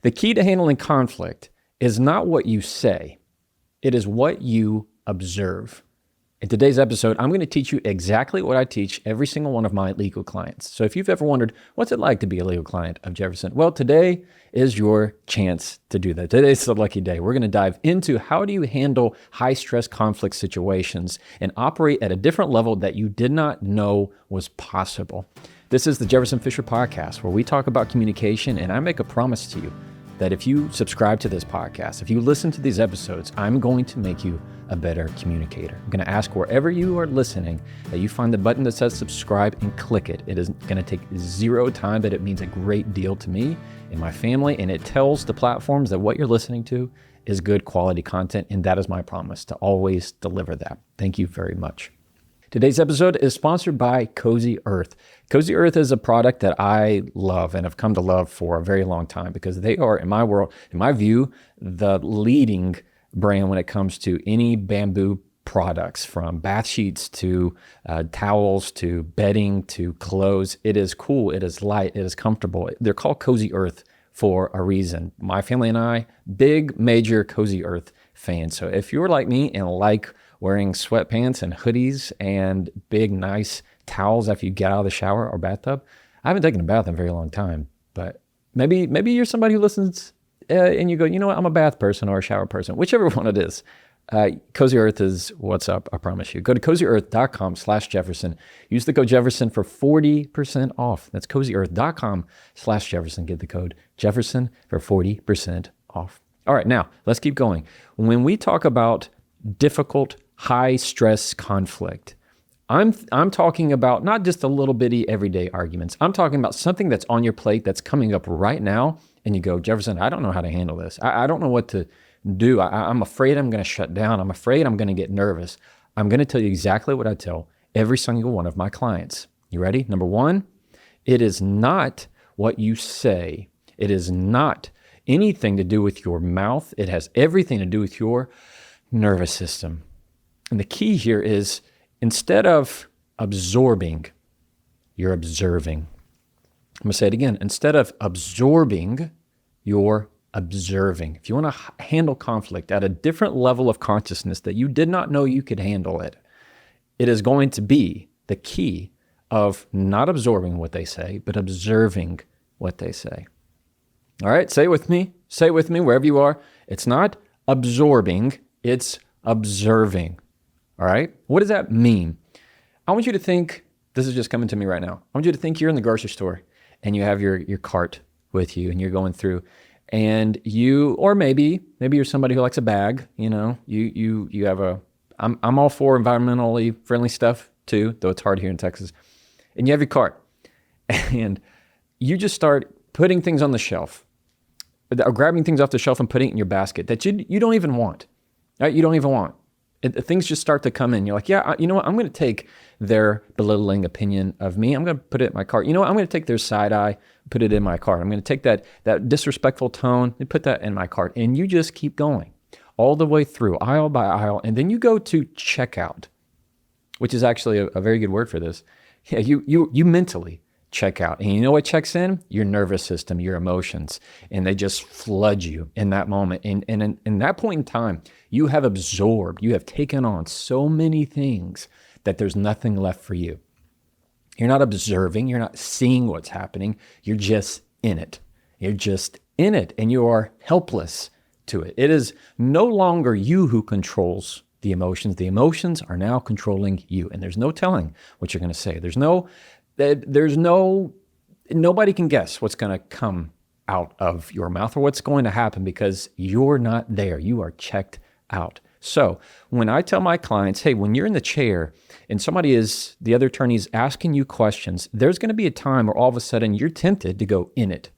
The key to handling conflict is not what you say, it is what you observe. In today's episode, I'm going to teach you exactly what I teach every single one of my legal clients. So if you've ever wondered, what's it like to be a legal client of Jefferson? Well, today is your chance to do that. Today's the lucky day. We're going to dive into how do you handle high-stress conflict situations and operate at a different level that you did not know was possible. This is the Jefferson Fisher Podcast, where we talk about communication, and I make a promise to you that if you subscribe to this podcast, if you listen to these episodes, I'm going to make you a better communicator. I'm going to ask wherever you are listening that you find the button that says subscribe and click it. It is going to take zero time, but it means a great deal to me and my family, and it tells the platforms that what you're listening to is good quality content, and that is my promise to always deliver that. Thank you very much. Today's episode is sponsored by Cozy Earth. Cozy Earth is a product that I love and have come to love for a very long time because they are, in my world, in my view, the leading brand when it comes to any bamboo products, from bath sheets to towels to bedding to clothes. It is cool, it is light, it is comfortable. They're called Cozy Earth for a reason. My family and I, big, major Cozy Earth fans. So if you're like me and like wearing sweatpants and hoodies and big, nice towels after you get out of the shower or bathtub. I haven't taken a bath in a very long time, but maybe you're somebody who listens and you go, you know what, I'm a bath person or a shower person, whichever one it is. Cozy Earth is what's up, I promise you. Go to cozyearth.com/Jefferson. Use the code Jefferson for 40% off. That's cozyearth.com/Jefferson. Get the code Jefferson for 40% off. All right, now let's keep going. When we talk about difficult, high stress conflict, I'm talking about not just a little bitty everyday arguments. I'm talking about something that's on your plate that's coming up right now, and you go, Jefferson, I don't know how to handle this. I don't know what to do. I'm afraid I'm going to shut down. I'm afraid I'm going to get nervous. I'm going to tell you exactly what I tell every single one of my clients. You ready? Number one, it is not what you say. It is not anything to do with your mouth. It has everything to do with your nervous system. And the key here is, instead of absorbing, you're observing. I'm going to say it again. Instead of absorbing, you're observing. If you want to handle conflict at a different level of consciousness that you did not know you could handle it, it is going to be the key of not absorbing what they say, but observing what they say. All right, say it with me. Say it with me wherever you are. It's not absorbing, it's observing. All right? What does that mean? I want you to think, this is just coming to me right now. I want you to think you're in the grocery store and you have your cart with you and you're going through, and you, or maybe you're somebody who likes a bag, you know, you have I'm all for environmentally friendly stuff too, though it's hard here in Texas. And you have your cart and you just start putting things on the shelf, or grabbing things off the shelf and putting it in your basket that you don't even want. Right? You don't even want. Things just start to come in. You're like, yeah, you know what? I'm going to take their belittling opinion of me. I'm going to put it in my cart. You know what? I'm going to take their side eye, put it in my cart. I'm going to take that disrespectful tone and put that in my cart. And you just keep going all the way through, aisle by aisle. And then you go to checkout, which is actually a very good word for this. Yeah, you mentally check out. And you know what checks in? Your nervous system, your emotions. And they just flood you in that moment. And in that point in time, you have absorbed, you have taken on so many things that there's nothing left for you. You're not observing, you're not seeing what's happening, you're just in it. You're just in it, and you are helpless to it. It is no longer you who controls the emotions. The emotions are now controlling you, and there's no telling what you're going to say. Nobody can guess what's going to come out of your mouth or what's going to happen because you're not there. You are checked out. So when I tell my clients, hey, when you're in the chair and the other attorney is asking you questions, there's going to be a time where all of a sudden you're tempted to go in it,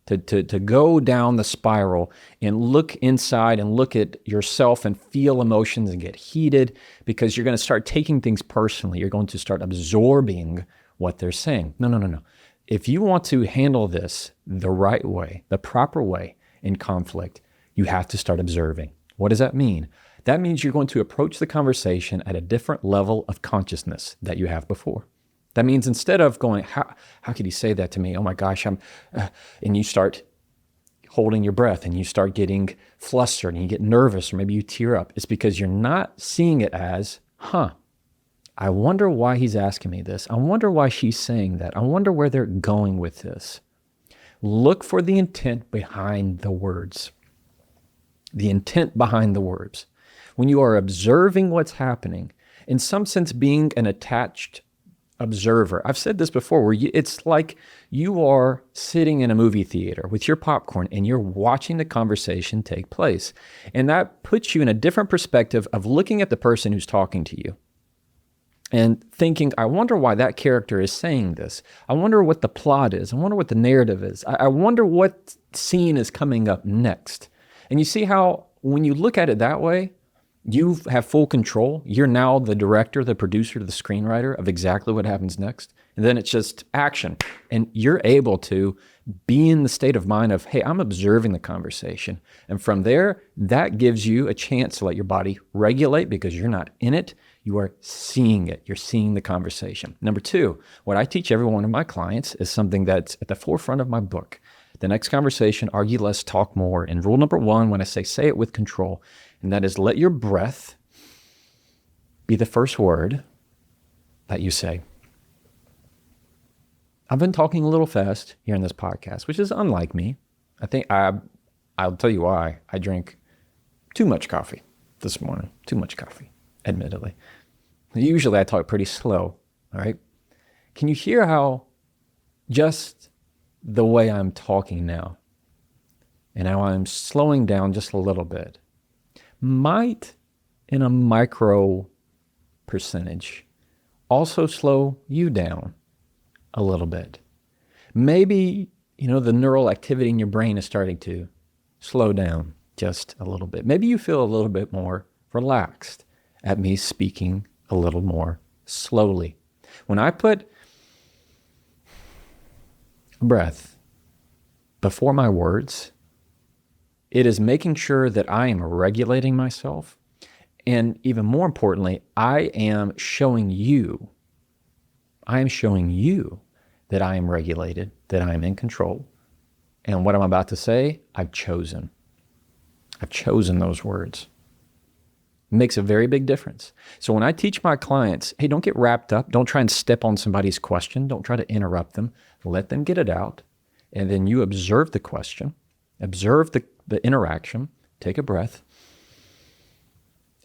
to go down the spiral and look inside and look at yourself and feel emotions and get heated because you're going to start taking things personally. You're going to start absorbing what they're saying. No. If you want to handle this the right way, the proper way in conflict, you have to start observing. What does that mean? That means you're going to approach the conversation at a different level of consciousness that you have before. That means instead of going, how could he say that to me? Oh my gosh, and you start holding your breath and you start getting flustered and you get nervous or maybe you tear up, it's because you're not seeing it as, I wonder why he's asking me this. I wonder why she's saying that. I wonder where they're going with this. Look for the intent behind the words. The intent behind the words. When you are observing what's happening, in some sense being an attached observer. I've said this before, where it's like you are sitting in a movie theater with your popcorn and you're watching the conversation take place. And that puts you in a different perspective of looking at the person who's talking to you and thinking, I wonder why that character is saying this. I wonder what the plot is. I wonder what the narrative is. I wonder what scene is coming up next. And you see how when you look at it that way, you have full control. You're now the director, the producer, the screenwriter of exactly what happens next. And then it's just action. And you're able to be in the state of mind of, hey, I'm observing the conversation. And from there, that gives you a chance to let your body regulate because you're not in it. You are seeing it. You're seeing the conversation. Number two, what I teach every one of my clients is something that's at the forefront of my book. The next conversation, argue less, talk more. And rule number one, when I say it with control, and that is let your breath be the first word that you say. I've been talking a little fast here in this podcast, which is unlike me. I think I'll tell you why. I drank too much coffee this morning, too much coffee, admittedly. Usually I talk pretty slow, all right? Can you hear how just the way I'm talking now and how I'm slowing down just a little bit might, in a micro percentage, also slow you down a little bit. Maybe, the neural activity in your brain is starting to slow down just a little bit. Maybe you feel a little bit more relaxed at me speaking a little more slowly. When I put breath before my words, it is making sure that I am regulating myself. And even more importantly, I am showing you that I am regulated, that I am in control. And what I'm about to say, I've chosen those words. It makes a very big difference. So when I teach my clients, hey, don't get wrapped up. Don't try and step on somebody's question. Don't try to interrupt them. Let them get it out. And then you observe the question, observe the interaction, take a breath,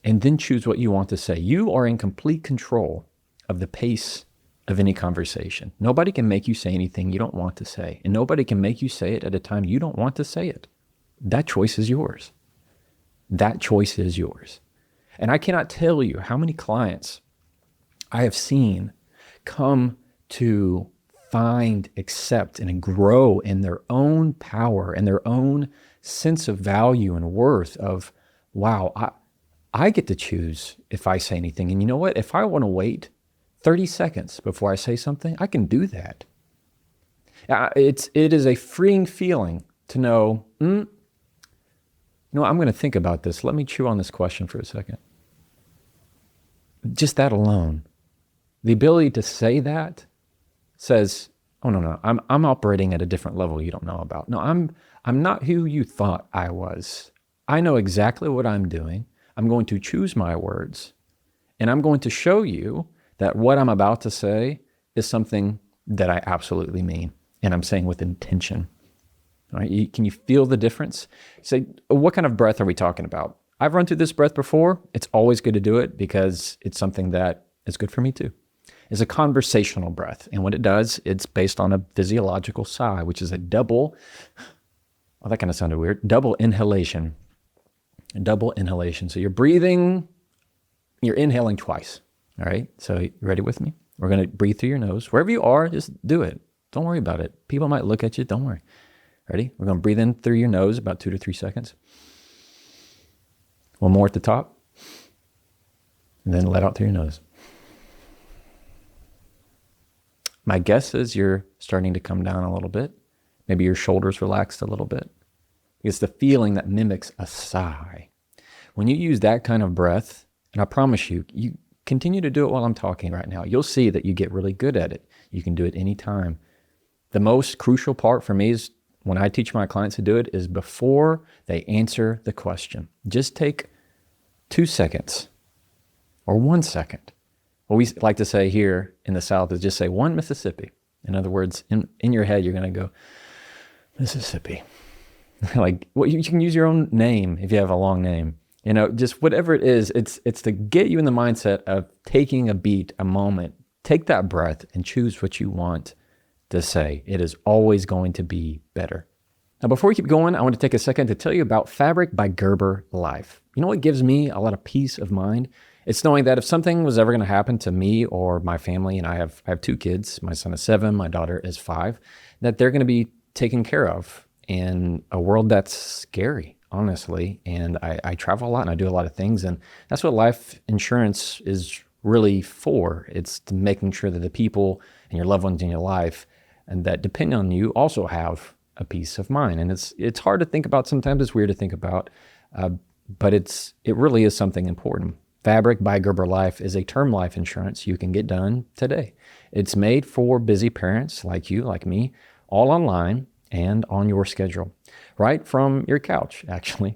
and then choose what you want to say. You are in complete control of the pace of any conversation. Nobody can make you say anything you don't want to say, and nobody can make you say it at a time you don't want to say it. That choice is yours. That choice is yours. And I cannot tell you how many clients I have seen come to find, accept, and grow in their own power and their own sense of value and worth of, wow, I get to choose if I say anything. And you know what? If I want to wait 30 seconds before I say something, I can do that. It is a freeing feeling to know, I'm going to think about this. Let me chew on this question for a second. Just that alone. The ability to say that says, oh, no, I'm operating at a different level you don't know about. No, I'm not who you thought I was. I know exactly what I'm doing. I'm going to choose my words, and I'm going to show you that what I'm about to say is something that I absolutely mean, and I'm saying with intention. All right? Can you feel the difference? Say, what kind of breath are we talking about? I've run through this breath before. It's always good to do it because it's something that is good for me too. It's a conversational breath. And what it does, it's based on a physiological sigh, which is a double, oh, that kind of sounded weird, double inhalation. A double inhalation. So you're breathing, you're inhaling twice. All right. So you ready with me? We're going to breathe through your nose. Wherever you are, just do it. Don't worry about it. People might look at you. Don't worry. Ready? We're going to breathe in through your nose about 2 to 3 seconds. One more at the top. And then let out through your nose. My guess is you're starting to come down a little bit. Maybe your shoulders relaxed a little bit. It's the feeling that mimics a sigh. When you use that kind of breath, and I promise you, you continue to do it while I'm talking right now, you'll see that you get really good at it. You can do it anytime. The most crucial part for me is when I teach my clients to do it is before they answer the question. Just take 2 seconds or 1 second. What we like to say here in the South is just say 1 Mississippi. In other words, in your head, you're going to go, Mississippi. Like, well, you can use your own name if you have a long name. Just whatever it is, it's to get you in the mindset of taking a beat, a moment. Take that breath and choose what you want to say. It is always going to be better. Now, before we keep going, I want to take a second to tell you about Fabric by Gerber Life. You know what gives me a lot of peace of mind? It's knowing that if something was ever going to happen to me or my family, and I have 2 kids, my son is 7, my daughter is 5, that they're going to be taken care of in a world that's scary, honestly. And I travel a lot and I do a lot of things, and that's what life insurance is really for. It's to making sure that the people and your loved ones in your life and that depend on you also have a peace of mind. And it's hard to think about. Sometimes it's weird to think about, but it really is something important. Fabric by Gerber Life is a term life insurance you can get done today. It's made for busy parents like you, like me, all online and on your schedule, right from your couch, actually.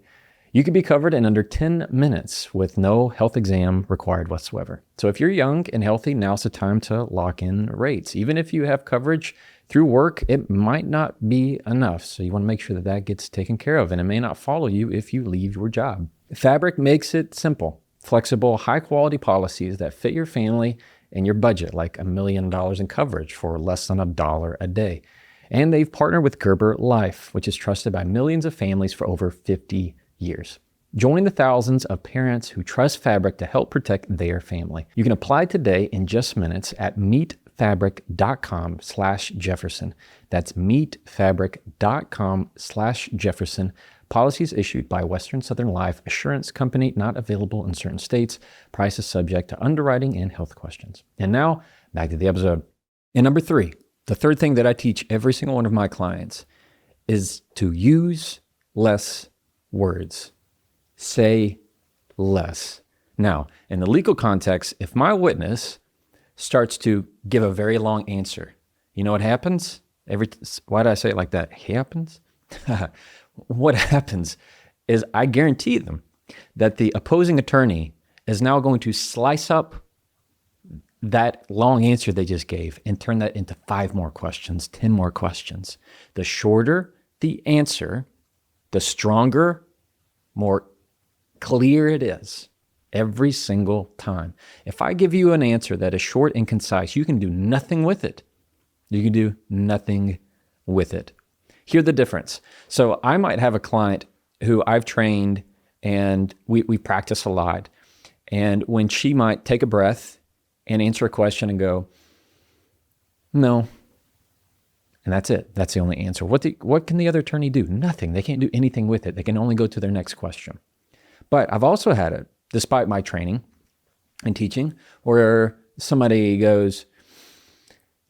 You can be covered in under 10 minutes with no health exam required whatsoever. So if you're young and healthy, now's the time to lock in rates. Even if you have coverage through work, it might not be enough. So you want to make sure that gets taken care of, and it may not follow you if you leave your job. Fabric makes it simple, flexible, high-quality policies that fit your family and your budget, like $1 million in coverage for less than $1 a day. And they've partnered with Gerber Life, which is trusted by millions of families for over 50 years. Join the thousands of parents who trust Fabric to help protect their family. You can apply today in just minutes at meetfabric.com/Jefferson. That's meetfabric.com/Jefferson. Policies issued by Western Southern Life Assurance Company, not available in certain states. Prices subject to underwriting and health questions. And now, back to the episode. And number 3, the third thing that I teach every single one of my clients is to use less words. Say less. Now, in the legal context, if my witness starts to give a very long answer, you know what happens? Why did I say it like that? Happens? What happens is I guarantee them that the opposing attorney is now going to slice up that long answer they just gave and turn that into 5 more questions, 10 more questions. The shorter the answer, the stronger, more clear it is every single time. If I give you an answer that is short and concise, you can do nothing with it. You can do nothing with it. Hear the difference. So I might have a client who I've trained and we practice a lot. And when she might take a breath and answer a question and go, no. And that's it. That's the only answer. What can the other attorney do? Nothing. They can't do anything with it. They can only go to their next question. But I've also had it, despite my training and teaching, where somebody goes,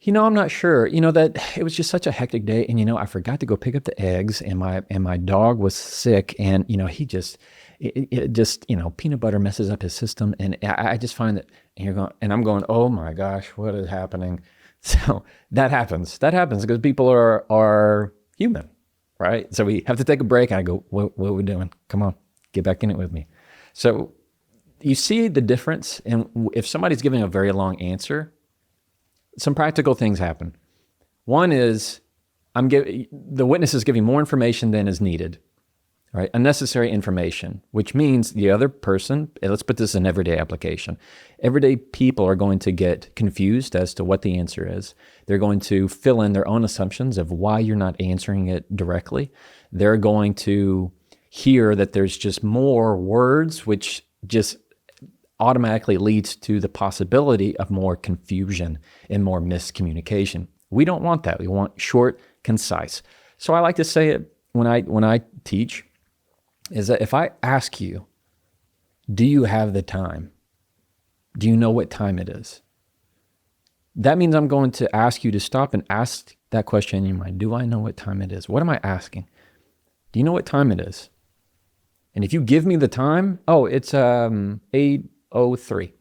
I'm not sure, that it was just such a hectic day. And, I forgot to go pick up the eggs and my dog was sick and, it just, peanut butter messes up his system. And I just find that, and I'm going, oh my gosh, what is happening? So that happens. That happens because people are human, right? So we have to take a break. And I go, what are we doing? Come on, get back in it with me. So you see the difference. And if somebody's giving a very long answer, some practical things happen. One is the witness is giving more information than is needed, right? Unnecessary information, which means the other person, and let's put this in everyday application. Everyday people are going to get confused as to what the answer is. They're going to fill in their own assumptions of why you're not answering it directly. They're going to hear that there's just more words, which just automatically leads to the possibility of more confusion and more miscommunication. We don't want that. We want short, concise. So I like to say it when I teach, is that if I ask you, do you have the time? Do you know what time it is? That means I'm going to ask you to stop and ask that question in your mind. Do I know what time it is? What am I asking? Do you know what time it is? And if you give me the time, it's 8:03.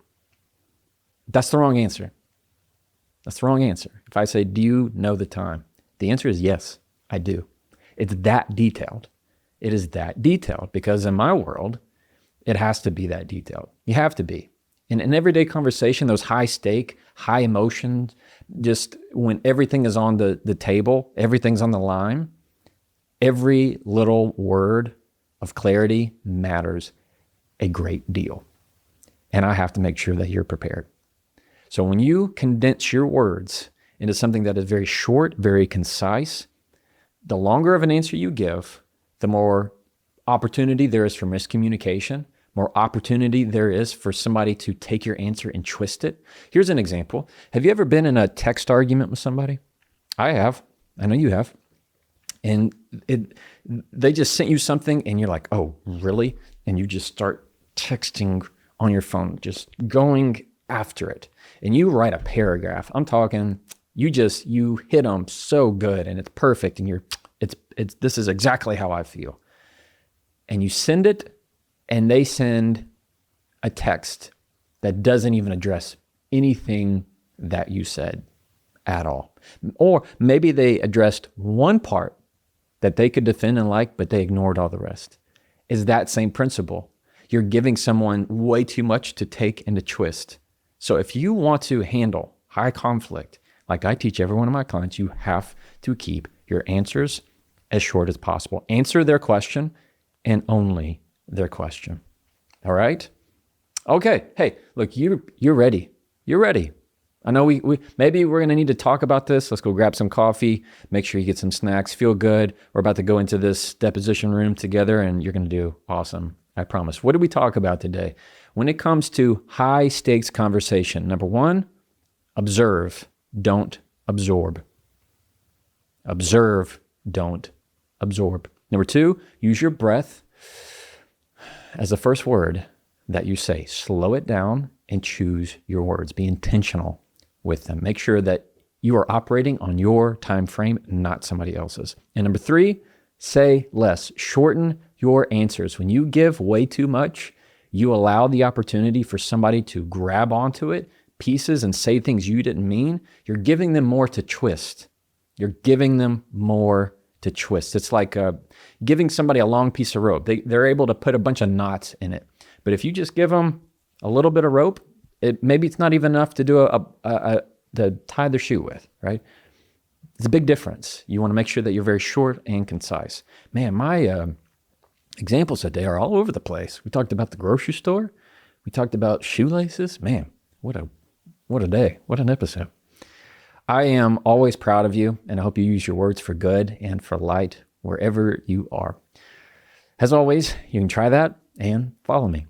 That's the wrong answer. That's the wrong answer. If I say, do you know the time? The answer is yes, I do. It's that detailed. It is that detailed because in my world, it has to be that detailed. You have to be. In an everyday conversation, those high stake, high emotions, just when everything is on the table, everything's on the line, every little word of clarity matters a great deal. And I have to make sure that you're prepared. So when you condense your words into something that is very short, very concise, the longer of an answer you give, the more opportunity there is for miscommunication, more opportunity there is for somebody to take your answer and twist it. Here's an example. Have you ever been in a text argument with somebody? I have. I know you have. And they just sent you something and you're like, oh, really? And you just start texting on your phone, just going after it. And you write a paragraph. I'm talking, you hit them so good and it's perfect. And this is exactly how I feel. And you send it, and they send a text that doesn't even address anything that you said at all. Or maybe they addressed one part that they could defend and like, but they ignored all the rest. Is that same principle? You're giving someone way too much to take and to twist. So if you want to handle high conflict, like I teach every one of my clients, you have to keep your answers as short as possible. Answer their question and only their question. All right? Okay. Hey, look, you're ready. You're ready. I know we maybe we're going to need to talk about this. Let's go grab some coffee. Make sure you get some snacks. Feel good. We're about to go into this deposition room together and you're going to do awesome. I promise. What did we talk about today? When it comes to high stakes conversation, number one, observe, don't absorb. Observe, don't absorb. Number two, use your breath as the first word that you say. Slow it down and choose your words. Be intentional with them. Make sure that you are operating on your time frame, not somebody else's. And number three, say less. Shorten your answers. When you give way too much, you allow the opportunity for somebody to grab onto it, pieces, and say things you didn't mean. You're giving them more to twist. You're giving them more to twist. It's like giving somebody a long piece of rope. They're able to put a bunch of knots in it. But if you just give them a little bit of rope, maybe it's not even enough to do to tie their shoe with, right? It's a big difference. You want to make sure that you're very short and concise. Man, my examples today are all over the place. We talked about the grocery store. We talked about shoelaces. Man, what a day. What an episode. I am always proud of you, and I hope you use your words for good and for light wherever you are. As always, you can try that and follow me.